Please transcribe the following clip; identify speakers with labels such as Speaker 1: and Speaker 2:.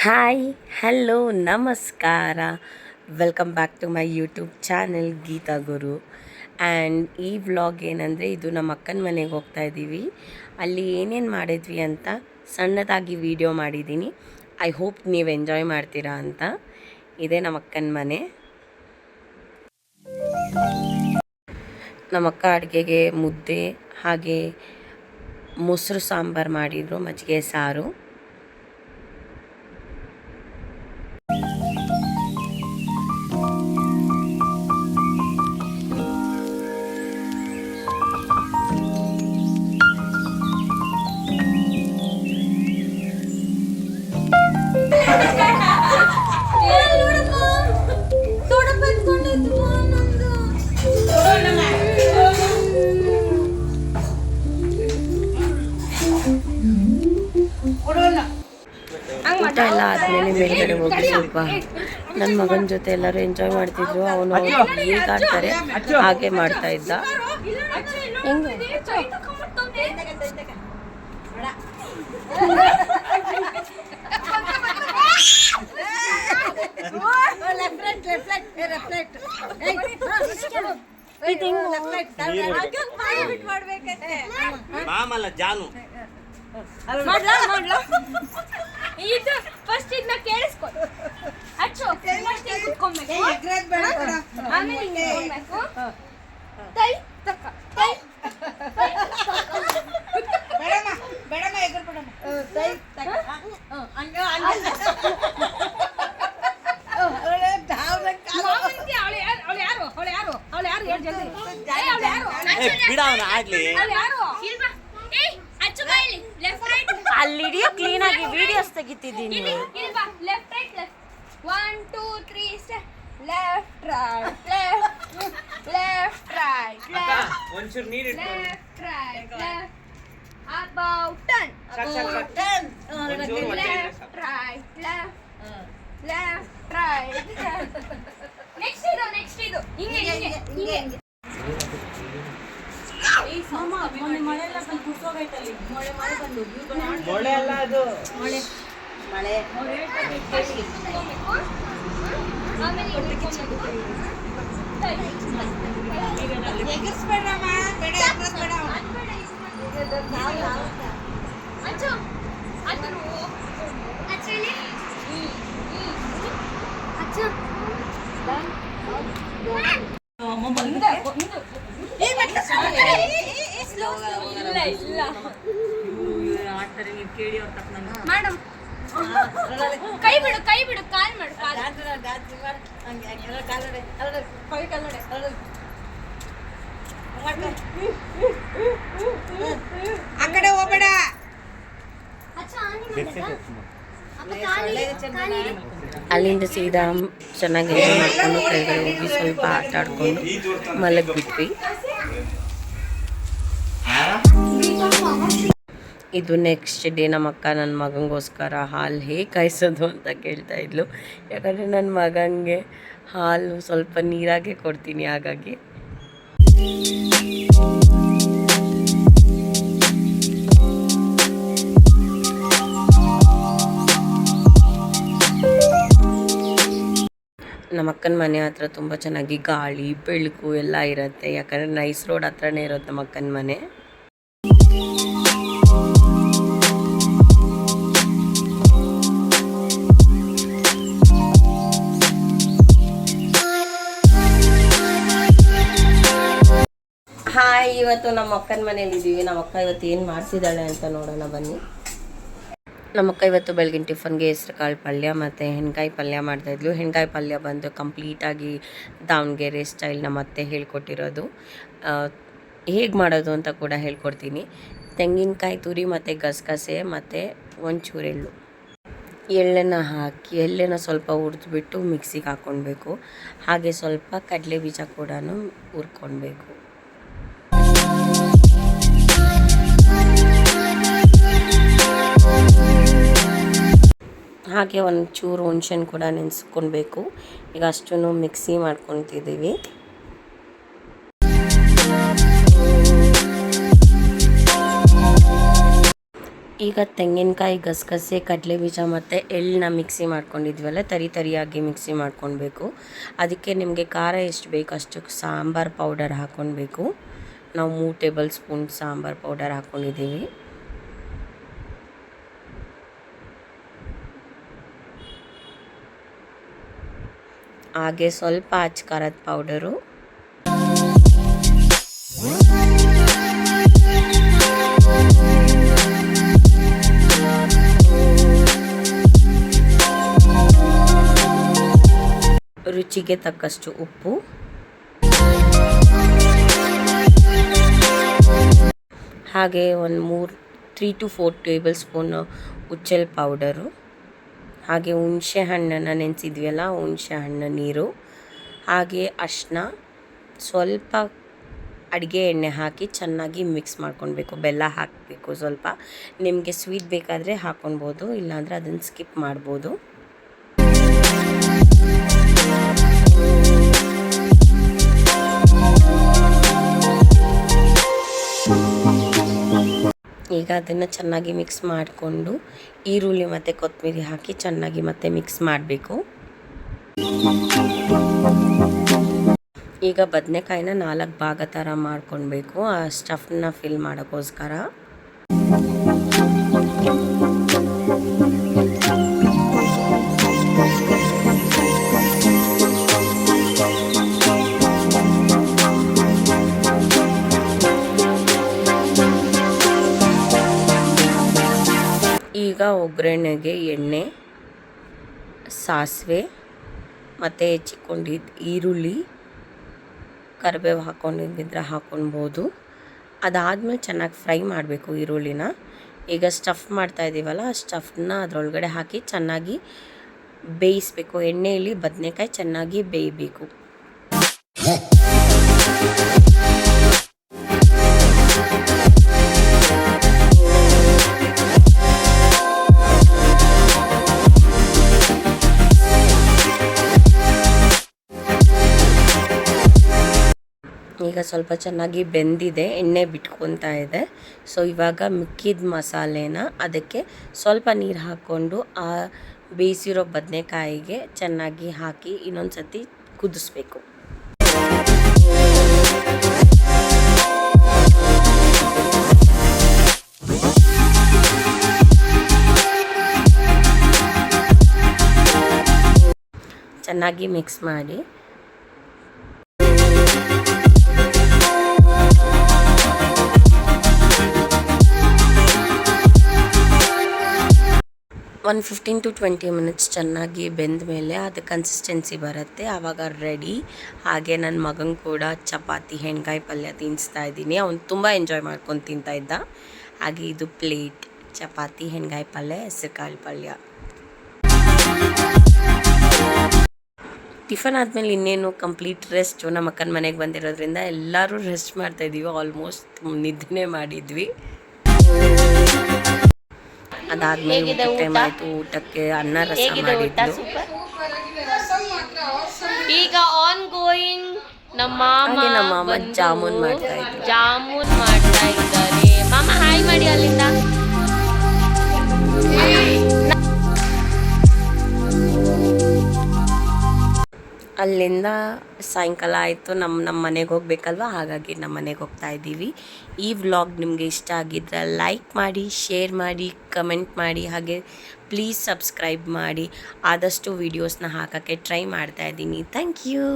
Speaker 1: Hi hello ನಮಸ್ಕಾರ. Welcome back to my YouTube channel Geeta Guru. And ಈ vlog ಏನಂದರೆ, ಇದು ನಮ್ಮ ಅಕ್ಕನ ಮನೆಗೆ ಹೋಗ್ತಾ ಇದ್ದೀವಿ. ಅಲ್ಲಿ ಏನೇನು ಮಾಡಿದ್ವಿ ಅಂತ ಸಣ್ಣದಾಗಿ ವಿಡಿಯೋ ಮಾಡಿದ್ದೀನಿ. ಐ ಹೋಪ್ ನೀವು ಎಂಜಾಯ್ ಮಾಡ್ತೀರಾ ಅಂತ. ಇದೇ ನಮ್ಮ ಅಕ್ಕನ ಮನೆ. ನಮ್ಮ ಅಕ್ಕ ಅಡುಗೆಗೆ ಮುದ್ದೆ ಹಾಗೆ ಮೊಸರು ಸಾಂಬಾರು ಮಾಡಿದರು, ಮಜ್ಜಿಗೆ ಸಾರು. ಊಟ ಎಲ್ಲ ಆದಮೇಲೆ ಮೇಲ್ಗಡೆ ಹೋಗಿ ಸ್ವಲ್ಪ ನನ್ನ ಮಗನ ಜೊತೆ ಎಲ್ಲರೂ ಎಂಜಾಯ್ ಮಾಡ್ತಿದ್ರು. ಅವನು ಹೇಗೆ ಆಡ್ತಾರೆ ಹಾಗೆ ಮಾಡ್ತಾ ಇದ್ದ. ಹೆಂಗೆ
Speaker 2: ಮಾಮಲ್ಲ ಜಾನು
Speaker 3: ಇದು ಫಸ್ಟ್ ಇದನ್ನ ಕೇಳಿಸ್ಕೊ. ಅಚ್ಚು ಫಸ್ಟ್ ಹಿಂಗ್ ಕುತ್ಕೊಬೇಕು, ಆಮೇಲೆ ಹಿಂಗ್ ಕುತ್ಕೊಬೇಕು. ತೈ ತಕ್ಕ ತೈ
Speaker 4: ಬೇಡಮ್ಮ ಎಗರ್ ಬೇಡಮ್ಮ ತೈ ತಕ್ಕ ಹಂಗ
Speaker 1: ಅಲ್ಲಿ ಹಿಡಿಯೋ ಕ್ಲೀನ್ ಆಗಿ ವಿಡಿಯೋಸ್ ತೆಗಿತಿದ್ದೀನಿ.
Speaker 3: Left right left 1 2 3 step left right left right
Speaker 2: ಒಂಚೂರು ನೀರು ಇಟ್ಕೊಂಡು
Speaker 3: left right left about turn left right left right next ಇದು ಹಿಂಗೆ
Speaker 2: ಮೊಳೆ ಅಲ್ಲ ಅದು
Speaker 4: ಮಳೆ ಎಗರ್ಸ್ಬೇಡಮ್ಮ ಬೇಡ ಎಗರ್ಸ್ಬೇಡ
Speaker 3: ಅಚ್ಚು ಅದನ್ನು ಅಚ್ಚಲ್ಲಿ ಅಚ್ಚು ಮೇಡಮ್ ಕೈ ಬಿಡು ಕಾಲ್ ಮಾಡು
Speaker 4: ಆ ಕಡೆ ಹೋಗ್ಬೇಡ.
Speaker 1: ಅಲ್ಲಿಂದ ಸೀದಾ ಚೆನ್ನಾಗಿ ಎಂಜಾಯ್ ಮಾಡ್ಕೊಂಡು ಕೆಳಗಡೆ ಹೋಗಿ ಸ್ವಲ್ಪ ಆಟ ಆಡ್ಕೊಂಡು ಮಲಗಿಬಿಟ್ವಿ. ಇದು ನೆಕ್ಸ್ಟ್ ಡೇ ನಮ್ಮ ಅಕ್ಕ ನನ್ನ ಮಗನಿಗೋಸ್ಕರ ಹಾಲು ಹೇಗೆ ಕಾಯಿಸೋದು ಅಂತ ಕೇಳ್ತಾ ಇದ್ಲು. ಯಾಕಂದರೆ ನನ್ನ ಮಗನಿಗೆ ಹಾಲು ಸ್ವಲ್ಪ ನೀರಾಗೆ ಕೊಡ್ತೀನಿ, ಹಾಗಾಗಿ ನಮ್ಮ ಅಕ್ಕನ ಮನೆ ಹತ್ರ ತುಂಬ ಚೆನ್ನಾಗಿ ಗಾಳಿ ಬೆಳಕು ಎಲ್ಲ ಇರುತ್ತೆ. ಯಾಕಂದರೆ ನೈಸ್ ರೋಡ್ ಹತ್ರನೇ ಇರುತ್ತೆ ನಮ್ಮ ಅಕ್ಕನ ಮನೆ. ಹಾಯ್, ಇವತ್ತು ನಮ್ಮ ಅಕ್ಕನ ಮನೇಲಿ ಇದ್ದೀವಿ. ನಮ್ಮ ಅಕ್ಕ ಇವತ್ತು ಏನು ಮಾಡ್ತಿದ್ದಾಳೆ ಅಂತ ನೋಡೋಣ ಬನ್ನಿ. ನಮ್ಮ ಅಕ್ಕ ಇವತ್ತು ಬೆಳಗಿನ ಟಿಫನ್ಗೆ ಹೆಸ್ರು ಕಾಳು ಪಲ್ಯ ಮತ್ತು ಹೆಣ್ಕಾಯಿ ಪಲ್ಯ ಮಾಡ್ತಾಯಿದ್ಲು. ಹೆಣ್ಕಾಯಿ ಪಲ್ಯ ಬಂದು ಕಂಪ್ಲೀಟಾಗಿ ದಾವಣಗೆರೆ ಸ್ಟೈಲ್ ನಮ್ಮ ಅತ್ತೆ ಹೇಳ್ಕೊಟ್ಟಿರೋದು. ಹೇಗೆ ಮಾಡೋದು ಅಂತ ಕೂಡ ಹೇಳ್ಕೊಡ್ತೀನಿ. ತೆಂಗಿನಕಾಯಿ ತುರಿ ಮತ್ತು ಗಸಗಸೆ ಮತ್ತು ಒಂಚೂರು ಎಳ್ಳನ್ನು ಹಾಕಿ ಎಳ್ಳನ್ನು ಸ್ವಲ್ಪ ಹುರಿದ್ಬಿಟ್ಟು ಮಿಕ್ಸಿಗೆ ಹಾಕ್ಕೊಳ್ಬೇಕು. ಹಾಗೆ ಸ್ವಲ್ಪ ಕಡಲೆ ಬೀಜ ಕೂಡ ಹುರ್ಕೊಳ್ಬೇಕು. ಹಾಗೆ ಒಂಚೂರು ಹುಣ್ಸೆಹಣ್ಣು ಕೂಡ ನೆನೆಸ್ಕೊಳ್ಬೇಕು. ಈಗ ಅಷ್ಟನ್ನು ಮಿಕ್ಸಿ ಮಾಡ್ಕೊತಿದ್ದೀವಿ. ಈಗ ತೆಂಗಿನಕಾಯಿ, ಗಸಗಸೆ, ಕಡಲೆಬೀಜ ಮತ್ತು ಎಳ್ಳನ್ನ ಮಿಕ್ಸಿ ಮಾಡ್ಕೊಂಡಿದ್ವಲ್ಲ, ತರಿಯಾಗಿ ಮಿಕ್ಸಿ ಮಾಡ್ಕೊಳ್ಬೇಕು. ಅದಕ್ಕೆ ನಿಮಗೆ ಖಾರ ಎಷ್ಟು ಬೇಕು ಅಷ್ಟು ಸಾಂಬಾರು ಪೌಡರ್ ಹಾಕ್ಕೊಳ್ಬೇಕು. ನಾವು 3 ಟೇಬಲ್ ಸ್ಪೂನ್ ಸಾಂಬಾರು ಪೌಡರ್ ಹಾಕ್ಕೊಂಡಿದ್ದೀವಿ. ಹಾಗೆ ಸ್ವಲ್ಪ ಅಚ್ಚ ಖಾರದ ಪೌಡರು, ರುಚಿಗೆ ತಕ್ಕಷ್ಟು ಉಪ್ಪು, ಹಾಗೆ ಒಂದು 3 to 4 table spoon Uchil powder, ಹಾಗೆ ಹುಣಸೆ ಹಣ್ಣನ್ನು ನೆನೆಸಿದ್ವಿಯಲ್ಲ, ಹುಣಸೆ ಹಣ್ಣು ನೀರು, ಹಾಗೆ ಅರಿಶಿನ, ಸ್ವಲ್ಪ ಅಡುಗೆ ಎಣ್ಣೆ ಹಾಕಿ ಚೆನ್ನಾಗಿ ಮಿಕ್ಸ್ ಮಾಡ್ಕೊಳ್ಬೇಕು. ಬೆಲ್ಲ ಹಾಕಬೇಕು ಸ್ವಲ್ಪ. ನಿಮಗೆ ಸ್ವೀಟ್ ಬೇಕಾದರೆ ಹಾಕ್ಕೊಳ್ಬೋದು, ಇಲ್ಲಾಂದರೆ ಅದನ್ನು ಸ್ಕಿಪ್ ಮಾಡ್ಬೋದು. ಈಗ ಅದನ್ನು ಚೆನ್ನಾಗಿ ಮಿಕ್ಸ್ ಮಾಡಿಕೊಂಡು ಈರುಳ್ಳಿ ಮತ್ತು ಕೊತ್ತಂಬರಿ ಹಾಕಿ ಚೆನ್ನಾಗಿ ಮತ್ತೆ ಮಿಕ್ಸ್ ಮಾಡಬೇಕು. ಈಗ ಬದನೆಕಾಯಿನ 4 ಭಾಗ ಥರ ಮಾಡ್ಕೊಳ್ಬೇಕು, ಆ ಸ್ಟಫ್ನ ಫಿಲ್ ಮಾಡೋಕ್ಕೋಸ್ಕರ. ಈಗ ಒಗ್ಗರಣೆಗೆ ಎಣ್ಣೆ, ಸಾಸಿವೆ ಮತ್ತು ಹೆಚ್ಚಿಕೊಂಡಿದ್ದ ಈರುಳ್ಳಿ, ಕರಿಬೇವು ಹಾಕ್ಕೊಂಡಿದ್ದಿದ್ರೆ ಹಾಕ್ಕೊಳ್ಬೋದು. ಅದಾದಮೇಲೆ ಚೆನ್ನಾಗಿ ಫ್ರೈ ಮಾಡಬೇಕು ಈರುಳ್ಳಿನ. ಈಗ ಸ್ಟಫ್ ಮಾಡ್ತಾ ಇದ್ದೀವಲ್ಲ, ಆ ಸ್ಟಫ್ನ ಅದರೊಳಗಡೆ ಹಾಕಿ ಚೆನ್ನಾಗಿ ಬೇಯಿಸಬೇಕು. ಎಣ್ಣೆಯಲ್ಲಿ ಬದನೆಕಾಯಿ ಚೆನ್ನಾಗಿ ಬೇಯಬೇಕು. ಈಗ ಸ್ವಲ್ಪ ಚೆನ್ನಾಗಿ ಬೆಂದಿದೆ, ಎಣ್ಣೆ ಬಿಟ್ಕೊತಾ ಇದೆ. ಸೊ ಇವಾಗ ಮಿಕ್ಕಿದ ಮಸಾಲೆನ ಅದಕ್ಕೆ ಸ್ವಲ್ಪ ನೀರು ಹಾಕ್ಕೊಂಡು ಆ ಬೇಯಿಸಿರೋ ಬದನೆಕಾಯಿಗೆ ಚೆನ್ನಾಗಿ ಹಾಕಿ ಇನ್ನೊಂದು ಸತಿ ಕುದಿಸ್ಬೇಕು. ಚೆನ್ನಾಗಿ ಮಿಕ್ಸ್ ಮಾಡಿ ಒಂದು 15 to 20 ಮಿನಿಟ್ಸ್ ಚೆನ್ನಾಗಿ ಬೆಂದ ಮೇಲೆ ಅದು ಕನ್ಸಿಸ್ಟೆನ್ಸಿ ಬರುತ್ತೆ, ಆವಾಗ ರೆಡಿ. ಹಾಗೆ ನನ್ನ ಮಗಂಗೆ ಕೂಡ ಚಪಾತಿ ಹೆಣ್ಗಾಯಿ ಪಲ್ಯ ತಿನ್ನಿಸ್ತಾ ಇದ್ದೀನಿ. ಅವ್ನು ತುಂಬ ಎಂಜಾಯ್ ಮಾಡ್ಕೊಂಡು ತಿಂತಾ ಇದ್ದ. ಹಾಗೆ ಇದು ಪ್ಲೇಟ್ ಚಪಾತಿ ಹೆಣ್ಗಾಯಿ ಪಲ್ಯ, ಹೆಸರುಕಾಳು ಪಲ್ಯ. ಟಿಫನ್ ಆದಮೇಲೆ ಇನ್ನೇನು ಕಂಪ್ಲೀಟ್ ರೆಸ್ಟು. ನಮ್ಮ ಅಕ್ಕನ ಮನೆಗೆ ಬಂದಿರೋದ್ರಿಂದ ಎಲ್ಲರೂ ರೆಸ್ಟ್ ಮಾಡ್ತಾಯಿದ್ದೀವಿ. ಆಲ್ಮೋಸ್ಟ್ ನಿದ್ದೆನೇ ಮಾಡಿದ್ವಿ. ಅದಾದ್ಮೇಲೆ ಟೈಮ್ ಆಯಿತು, ಊಟಕ್ಕೆ ಅನ್ನ ರಸ ಮಾಡಿದ್ದು.
Speaker 3: ಈಗ ಆನ್ ಗೋಯಿಂಗ್ ನಮ್ಮ
Speaker 1: ಮಾಮ ಜಾಮೂನ್ ಮಾಡ್ತಾ
Speaker 3: ಇದ್ದಾರೆ. ಮಾಮ ಹಾಯ್ ಮಾಡಿ ಅಲ್ಲಿಂದ.
Speaker 1: ಅಲ್ಲಿಂದ ಸಾಯಂಕಾಲ ಆಯಿತು, ನಮ್ಮ ಮನೆಗೆ ಹೋಗ್ಬೇಕಲ್ವ, ಹಾಗಾಗಿ ನಮ್ಮ ಮನೆಗೆ ಹೋಗ್ತಾ ಇದ್ದೀವಿ. ಈ ವ್ಲಾಗ್ ನಿಮಗೆ ಇಷ್ಟ ಆಗಿದ್ರೆ ಲೈಕ್ ಮಾಡಿ, ಶೇರ್ ಮಾಡಿ, ಕಮೆಂಟ್ ಮಾಡಿ, ಹಾಗೆ ಪ್ಲೀಸ್ ಸಬ್ಸ್ಕ್ರೈಬ್ ಮಾಡಿ. ಆದಷ್ಟು ವೀಡಿಯೋಸ್ನ ಹಾಕೋಕ್ಕೆ ಟ್ರೈ ಮಾಡ್ತಾ ಇದ್ದೀನಿ. Thank you.